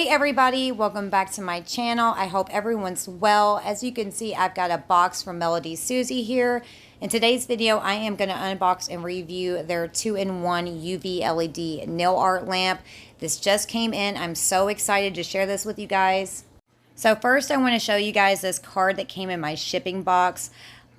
Hey everybody, welcome back to my channel. I hope everyone's well. As you can see, I've got a box from Melodysusie here. In today's video, I am going to unbox and review their 2-in-1 UV LED nail art lamp. This just came in. I'm so excited to share this with you guys. So first, I want to show you guys this card that came in my shipping box.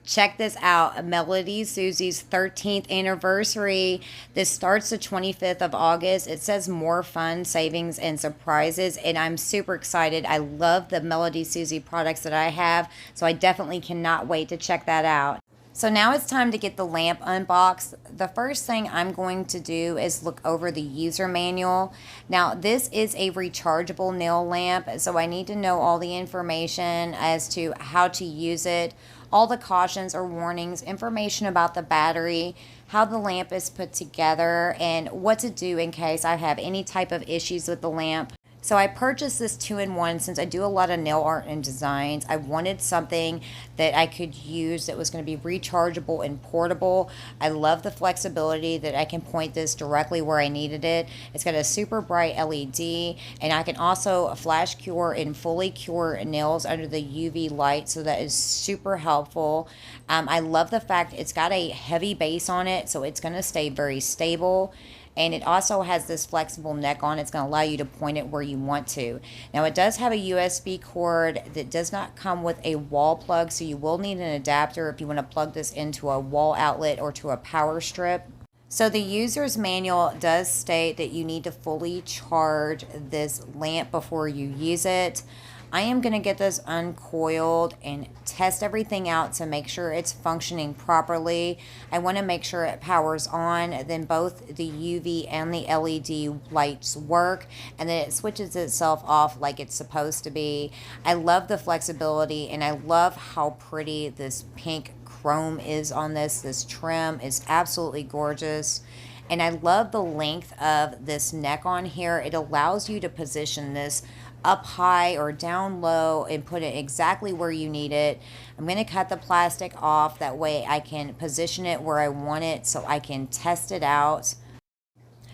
Check this out, Melodysusie's 13th anniversary. This starts the 25th of August. It says more fun, savings, and surprises, and I'm super excited. I love the Melodysusie products that I have, so I definitely cannot wait to check that out. So now it's time to get the lamp unboxed. The first thing I'm going to do is look over the user manual. Now this is a rechargeable nail lamp, so I need to know all the information as to how to use it, all the cautions or warnings, information about the battery, how the lamp is put together, and what to do in case I have any type of issues with the lamp. So I purchased this 2-in-1 since I do a lot of nail art and designs. I wanted something that I could use that was going to be rechargeable and portable. I love the flexibility that I can point this directly where I needed it. It's got a super bright LED, and I can also flash cure and fully cure nails under the UV light, so that is super helpful. I love the fact it's got a heavy base on it, so it's going to stay very stable. And it also has this flexible neck on. It's going to allow you to point it where you want to. Now it does have a USB cord that does not come with a wall plug, so you will need an adapter if you want to plug this into a wall outlet or to a power strip. So the user's manual does state that you need to fully charge this lamp before you use it. I am going to get this uncoiled and test everything out to make sure it's functioning properly. I want to make sure it powers on, then both the UV and the LED lights work, and then it switches itself off like it's supposed to be. I love the flexibility, and I love how pretty this pink chrome is on this. This trim is absolutely gorgeous. And I love the length of this neck on here. It allows you to position this up high or down low and put it exactly where you need it. I'm going to cut the plastic off, that way I can position it where I want it so I can test it out.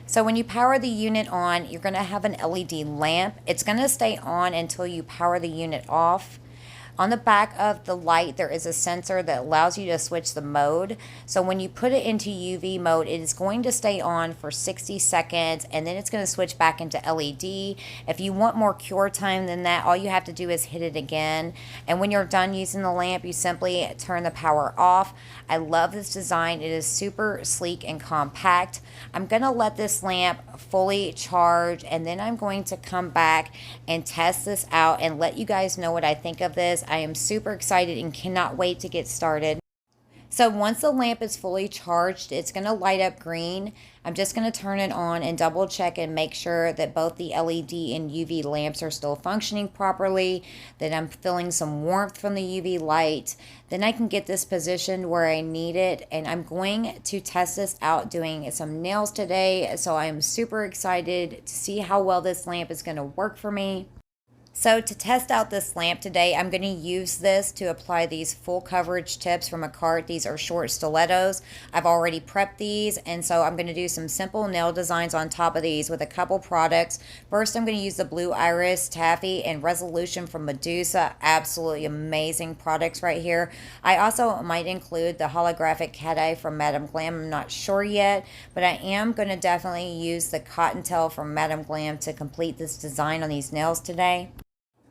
So when you power the unit on, you're going to have an LED lamp. It's going to stay on until you power the unit off. On the back of the light, there is a sensor that allows you to switch the mode. So when you put it into UV mode, it is going to stay on for 60 seconds, and then it's going to switch back into LED. If you want more cure time than that, all you have to do is hit it again. And when you're done using the lamp, you simply turn the power off. I love this design. It is super sleek and compact. I'm going to let this lamp fully charge, and then I'm going to come back and test this out and let you guys know what I think of this. I am super excited and cannot wait to get started. So once the lamp is fully charged, it's going to light up green. I'm just going to turn it on and double check and make sure that both the LED and UV lamps are still functioning properly, that I'm feeling some warmth from the UV light. Then I can get this positioned where I need it, and I'm going to test this out doing some nails today. So I'm super excited to see how well this lamp is going to work for me. So to test out this lamp today, I'm going to use this to apply these full coverage tips from a cart. These are short stilettos. I've already prepped these, and so I'm going to do some simple nail designs on top of these with a couple products. First, I'm going to use the Blue Iris Taffy and Resolution from Medusa. Absolutely amazing products right here. I also might include the holographic cat eye from Madame Glam. I'm not sure yet, but I am going to definitely use the Cottontail from Madame Glam to complete this design on these nails today.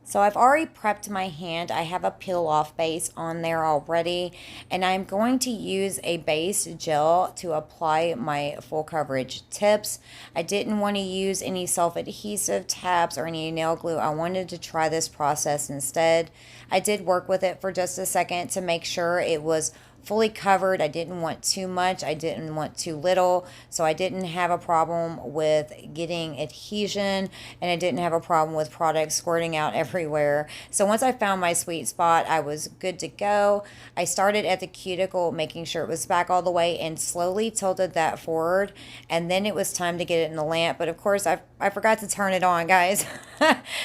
So I've already prepped my hand. I have a peel off base on there already, and I'm going to use a base gel to apply my full coverage tips. I didn't want to use any self-adhesive tabs or any nail glue. I wanted to try this process instead. I did work with it for just a second to make sure it was fully covered. I didn't want too much. I didn't want too little. So I didn't have a problem with getting adhesion, and I didn't have a problem with product squirting out everywhere. So once I found my sweet spot, I was good to go. I started at the cuticle, making sure it was back all the way, and slowly tilted that forward. And then it was time to get it in the lamp. But of course, I forgot to turn it on, guys.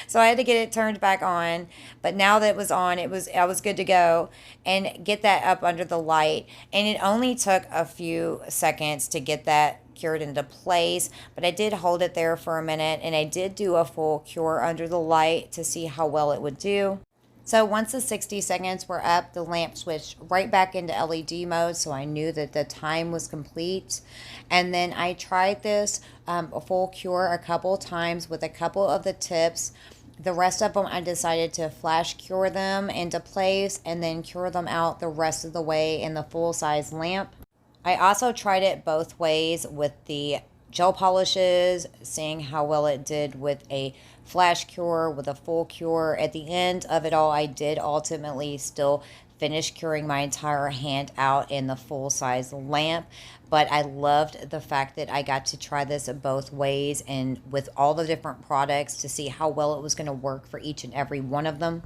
So I had to get it turned back on. But now that it was on, I was good to go and get that up under the light. And it only took a few seconds to get that cured into place, but I did hold it there for a minute, and I did do a full cure under the light to see how well it would do. So once the 60 seconds were up, the lamp switched right back into LED mode, so I knew that the time was complete. And then I tried this a full cure a couple times with a couple of the tips. The rest of them, I decided to flash cure them into place and then cure them out the rest of the way in the full-size lamp. I also tried it both ways with the gel polishes, seeing how well it did with a flash cure, with a full cure. At the end of it all, I did ultimately still finish curing my entire hand out in the full-size lamp, but I loved the fact that I got to try this both ways and with all the different products to see how well it was going to work for each and every one of them.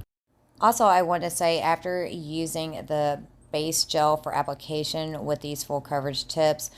Also, I want to say, after using the base gel for application with these full coverage tips,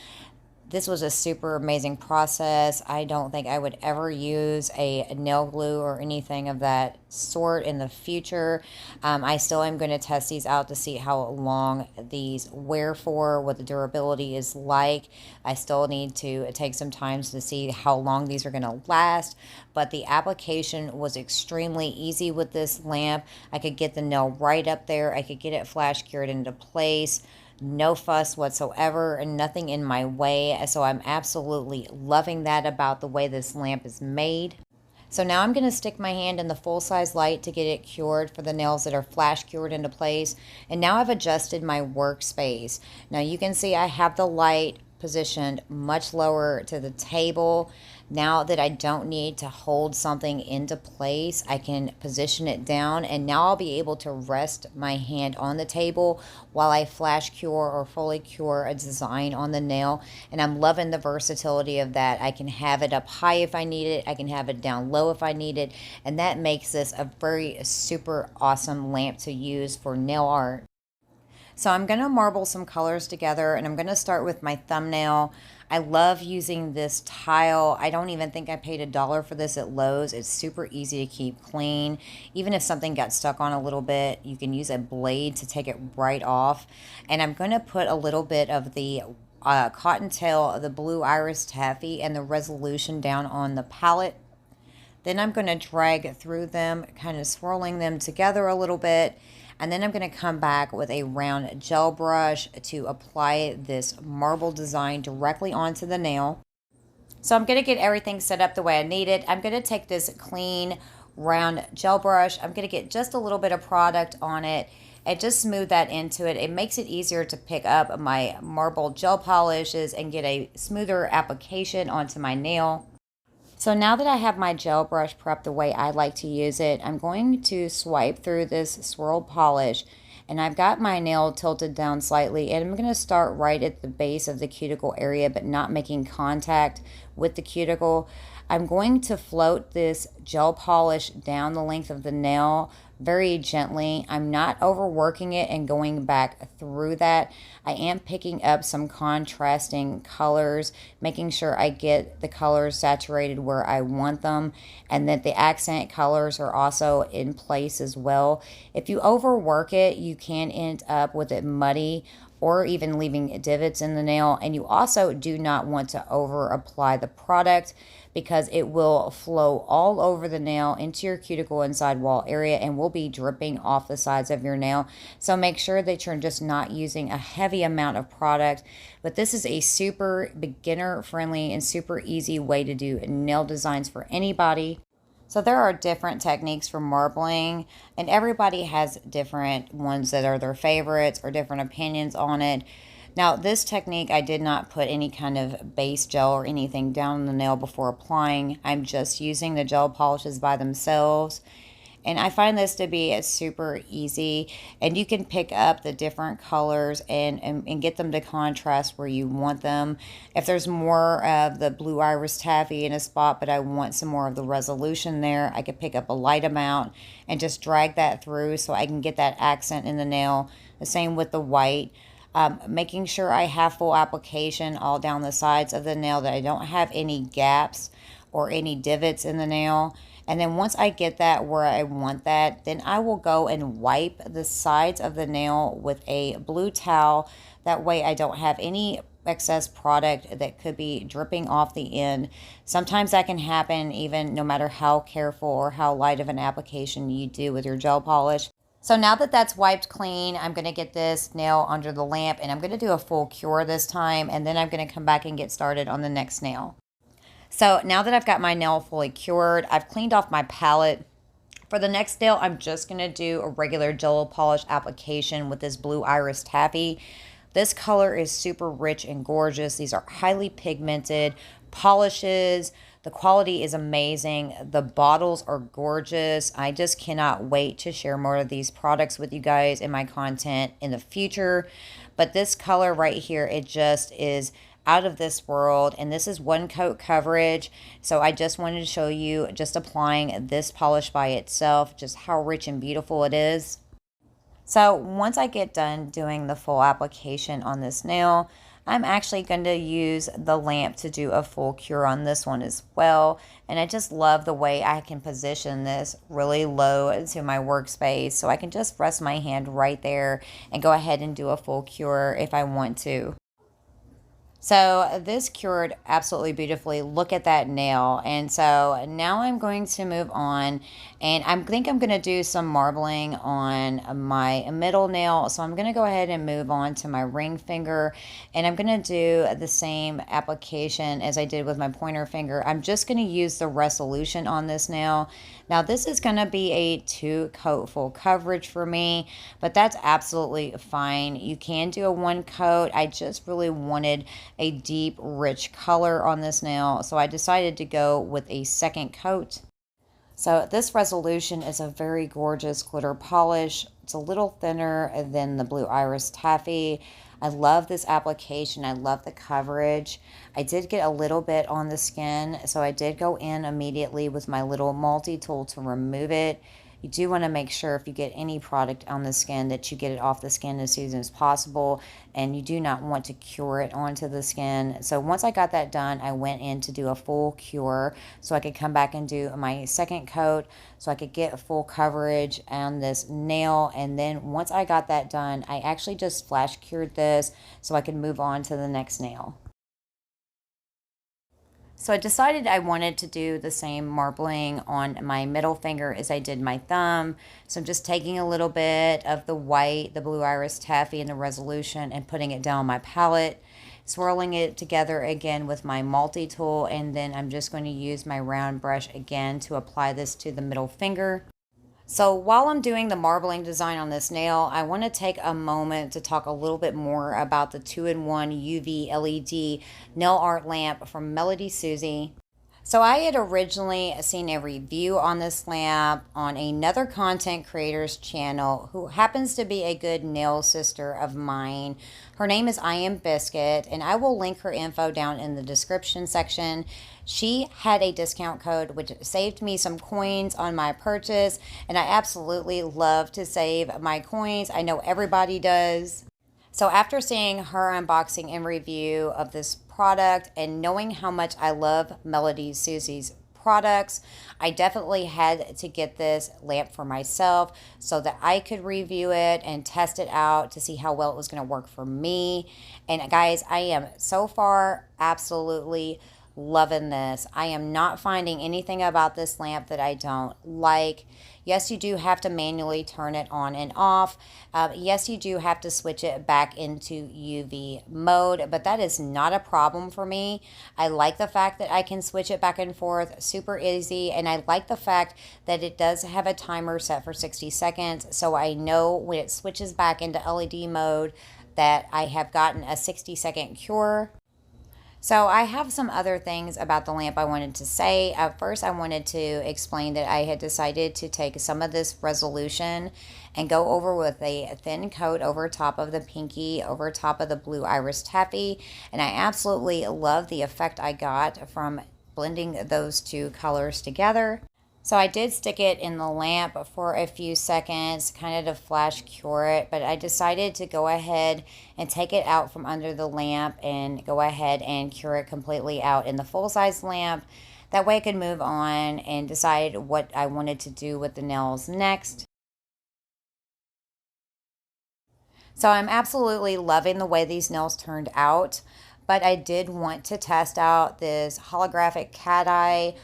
this was a super amazing process. I don't think I would ever use a nail glue or anything of that sort in the future. I still am going to test these out to see how long these wear for, what the durability is like. I still need to take some time to see how long these are going to last. But the application was extremely easy with this lamp. I could get the nail right up there. I could get it flash cured into place. No fuss whatsoever and nothing in my way. So I'm absolutely loving that about the way this lamp is made. So now I'm going to stick my hand in the full-size light to get it cured for the nails that are flash cured into place. And now I've adjusted my workspace. Now you can see I have the light positioned much lower to the table. Now that I don't need to hold something into place, I can position it down, and now I'll be able to rest my hand on the table while I flash cure or fully cure a design on the nail. And I'm loving the versatility of that. I can have it up high if I need it. I can have it down low if I need it. And that makes this a very super awesome lamp to use for nail art. So I'm going to marble some colors together, and I'm going to start with my thumbnail. I love using this tile. I don't even think I paid $1 for this at Lowe's. It's super easy to keep clean. Even if something got stuck on a little bit, you can use a blade to take it right off. And I'm going to put a little bit of the cottontail, the blue iris taffy, and the resolution down on the palette. Then I'm going to drag through them, kind of swirling them together a little bit. And then I'm going to come back with a round gel brush to apply this marble design directly onto the nail. So I'm going to get everything set up the way I need it. I'm going to take this clean round gel brush. I'm going to get just a little bit of product on it and just smooth that into it. It makes it easier to pick up my marble gel polishes and get a smoother application onto my nail. So now that I have my gel brush prepped the way I like to use it, I'm going to swipe through this swirled polish, and I've got my nail tilted down slightly, and I'm going to start right at the base of the cuticle area but not making contact with the cuticle. I'm going to float this gel polish down the length of the nail very gently. I'm not overworking it and going back through that. I am picking up some contrasting colors, making sure I get the colors saturated where I want them, and that the accent colors are also in place as well. If you overwork it, you can end up with it muddy or even leaving divots in the nail. And you also do not want to over apply the product, because it will flow all over the nail into your cuticle and sidewall area and will be dripping off the sides of your nail. So make sure that you're just not using a heavy amount of product. But this is a super beginner friendly and super easy way to do nail designs for anybody. So there are different techniques for marbling, and everybody has different ones that are their favorites or different opinions on it. Now, this technique, I did not put any kind of base gel or anything down the nail before applying. I'm just using the gel polishes by themselves. And I find this to be super easy. And you can pick up the different colors and get them to contrast where you want them. If there's more of the blue iris taffy in a spot, but I want some more of the resolution there, I could pick up a light amount and just drag that through so I can get that accent in the nail. The same with the white. Making sure I have full application all down the sides of the nail, that I don't have any gaps or any divots in the nail. And then once I get that where I want that, then I will go and wipe the sides of the nail with a blue towel. That way I don't have any excess product that could be dripping off the end. Sometimes that can happen even no matter how careful or how light of an application you do with your gel polish. So now that that's wiped clean, I'm going to get this nail under the lamp and I'm going to do a full cure this time, and then I'm going to come back and get started on the next nail. So now that I've got my nail fully cured, I've cleaned off my palette. For the next nail, I'm just going to do a regular Jello polish application with this blue iris taffy. This color is super rich and gorgeous. These are highly pigmented polishes. The quality is amazing. The bottles are gorgeous. I just cannot wait to share more of these products with you guys in my content in the future. But this color right here, it just is out of this world, and this is one coat coverage. So I just wanted to show you just applying this polish by itself, just how rich and beautiful it is. So once I get done doing the full application on this nail, I'm actually going to use the lamp to do a full cure on this one as well. And I just love the way I can position this really low to my workspace, so I can just rest my hand right there and go ahead and do a full cure if I want to. So this cured absolutely beautifully. Look at that nail. And so now I'm going to move on, and I think I'm going to do some marbling on my middle nail. So I'm going to go ahead and move on to my ring finger, and I'm going to do the same application as I did with my pointer finger. I'm just going to use the resolution on this nail. Now this is going to be a 2-coat full coverage for me, but that's absolutely fine. You can do a 1-coat. I just really wanted a deep, rich color on this nail, so I decided to go with a 2nd coat. So this resolution is a very gorgeous glitter polish. It's a little thinner than the blue iris taffy. I love this application. I love the coverage. I did get a little bit on the skin, so I did go in immediately with my little multi-tool to remove it. You do want to make sure if you get any product on the skin that you get it off the skin as soon as possible, and you do not want to cure it onto the skin. So once I got that done, I went in to do a full cure so I could come back and do my 2nd coat so I could get full coverage on this nail. And then once I got that done, I actually just flash cured this so I could move on to the next nail. So I decided I wanted to do the same marbling on my middle finger as I did my thumb. So I'm just taking a little bit of the white, the blue iris taffy, and the resolution and putting it down on my palette, swirling it together again with my multi-tool, and then I'm just going to use my round brush again to apply this to the middle finger. So while I'm doing the marbling design on this nail, I want to take a moment to talk a little bit more about the 2-in-1 UV LED nail art lamp from Melodysusie. So I had originally seen a review on this lamp on another content creator's channel who happens to be a good nail sister of mine. Her name is I Am Biscuit, and I will link her info down in the description section. She had a discount code which saved me some coins on my purchase, and I absolutely love to save my coins. I know everybody does. So after seeing her unboxing and review of this product and knowing how much I love Melodysusie's products, I definitely had to get this lamp for myself so that I could review it and test it out to see how well it was going to work for me. And guys, I am so far absolutely loving this. I am not finding anything about this lamp that I don't like. Yes, you do have to manually turn it on and off. Yes, you do have to switch it back into UV mode, but that is not a problem for me. I like the fact that I can switch it back and forth super easy, and I like the fact that it does have a timer set for 60 seconds, so I know when it switches back into LED mode that I have gotten a 60-second cure. So I have some other things about the lamp I wanted to say. First, I wanted to explain that I had decided to take some of this resolution and go over with a thin coat over top of the pinky, over top of the blue iris taffy. And I absolutely love the effect I got from blending those two colors together. So I did stick it in the lamp for a few seconds, kind of to flash cure it, but I decided to go ahead and take it out from under the lamp and go ahead and cure it completely out in the full-size lamp. That way I could move on and decide what I wanted to do with the nails next. So I'm absolutely loving the way these nails turned out. but I did want to test out this holographic cat eye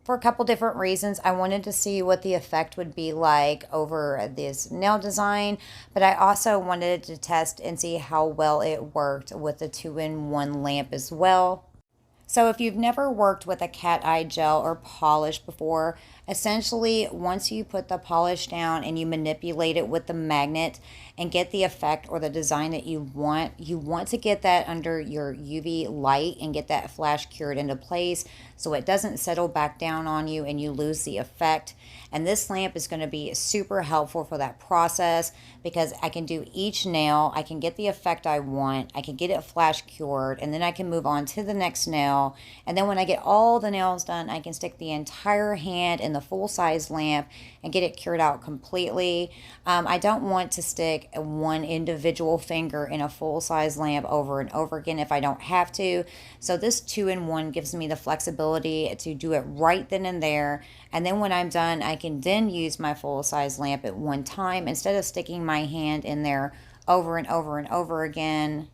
for a couple different reasons. I wanted to see what the effect would be like over this nail design, but I also wanted to test and see how well it worked with the 2-in-1 lamp as well. So if you've never worked with a cat eye gel or polish before, essentially once you put the polish down and you manipulate it with the magnet and get the effect or the design that you want to get that under your UV light and get that flash cured into place so it doesn't settle back down on you and you lose the effect. And this lamp is going to be super helpful for that process because I can do each nail, I can get the effect I want, I can get it flash cured, and then I can move on to the next nail. And then when I get all the nails done, I can stick the entire hand in the full size lamp and get it cured out completely. I don't want to stick one individual finger in a full size lamp over and over again if I don't have to. So this 2-in-1 gives me the flexibility to do it right then and there. And then when I'm done, I can then use my full size lamp at one time instead of sticking my hand in there over and over and over again.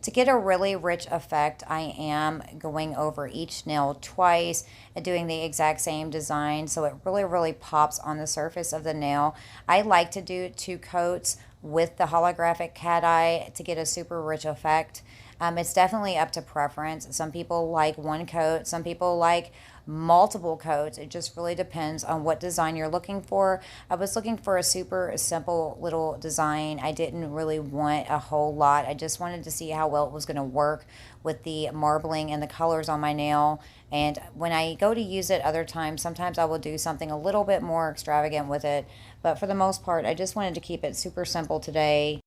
To get a really rich effect, I am going over each nail twice and doing the exact same design so it really pops on the surface of the nail. I like to do 2 coats with the holographic cat eye to get a super rich effect. It's definitely up to preference. Some people like 1 coat, some people like multiple coats. It just really depends on what design you're looking for. I was looking for a super simple little design. I didn't really want a whole lot. I just wanted to see how well it was going to work with the marbling and the colors on my nail. And when I go to use it other times, sometimes I will do something a little bit more extravagant with it. But for the most part, I just wanted to keep it super simple today.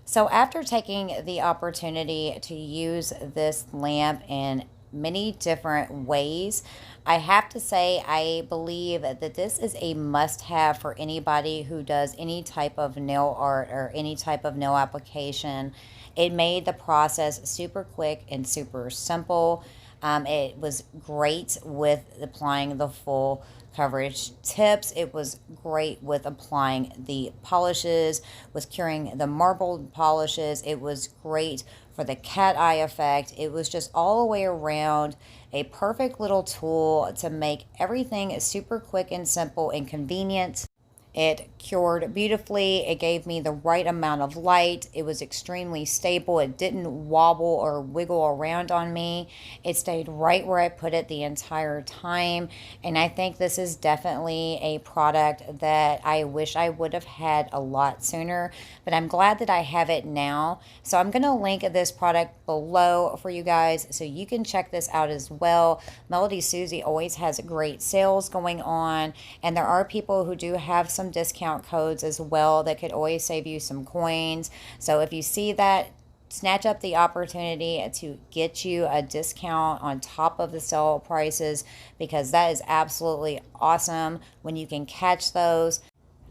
So after taking the opportunity to use this lamp in many different ways, I have to say I believe that this is a must-have for anybody who does any type of nail art or any type of nail application. It made the process super quick and super simple. It was great with applying the full coverage tips. It was great with applying the polishes, with curing the marbled polishes. It was great for the cat eye effect. It was just all the way around a perfect little tool to make everything super quick and simple and convenient. It cured beautifully. It gave me the right amount of light. It was extremely stable. It didn't wobble or wiggle around on me. It stayed right where I put it the entire time. And I think this is definitely a product that I wish I would have had a lot sooner, but I'm glad that I have it now. So I'm going to link this product below for you guys so you can check this out as well. Melodysusie always has great sales going on, and there are people who do have some discount codes as well that could always save you some coins. So if you see that, snatch up the opportunity to get you a discount on top of the sale prices, because that is absolutely awesome when you can catch those.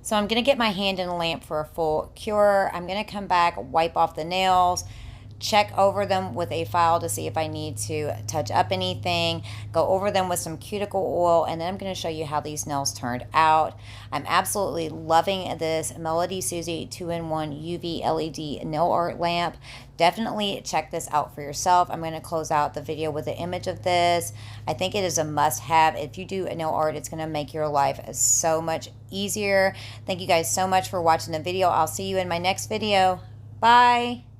So I'm going to get my hand in the lamp for a full cure. I'm going to come back, wipe off the nails, check over them with a file to see if I need to touch up anything, go over them with some cuticle oil, and then I'm going to show you how these nails turned out. I'm absolutely loving this Melodysusie 2-in-1 UV LED nail art lamp. Definitely check this out for yourself. I'm going to close out the video with an image of this. I think it is a must-have. If you do nail art, it's going to make your life so much easier. Thank you guys so much for watching the video. I'll see you in my next video. Bye.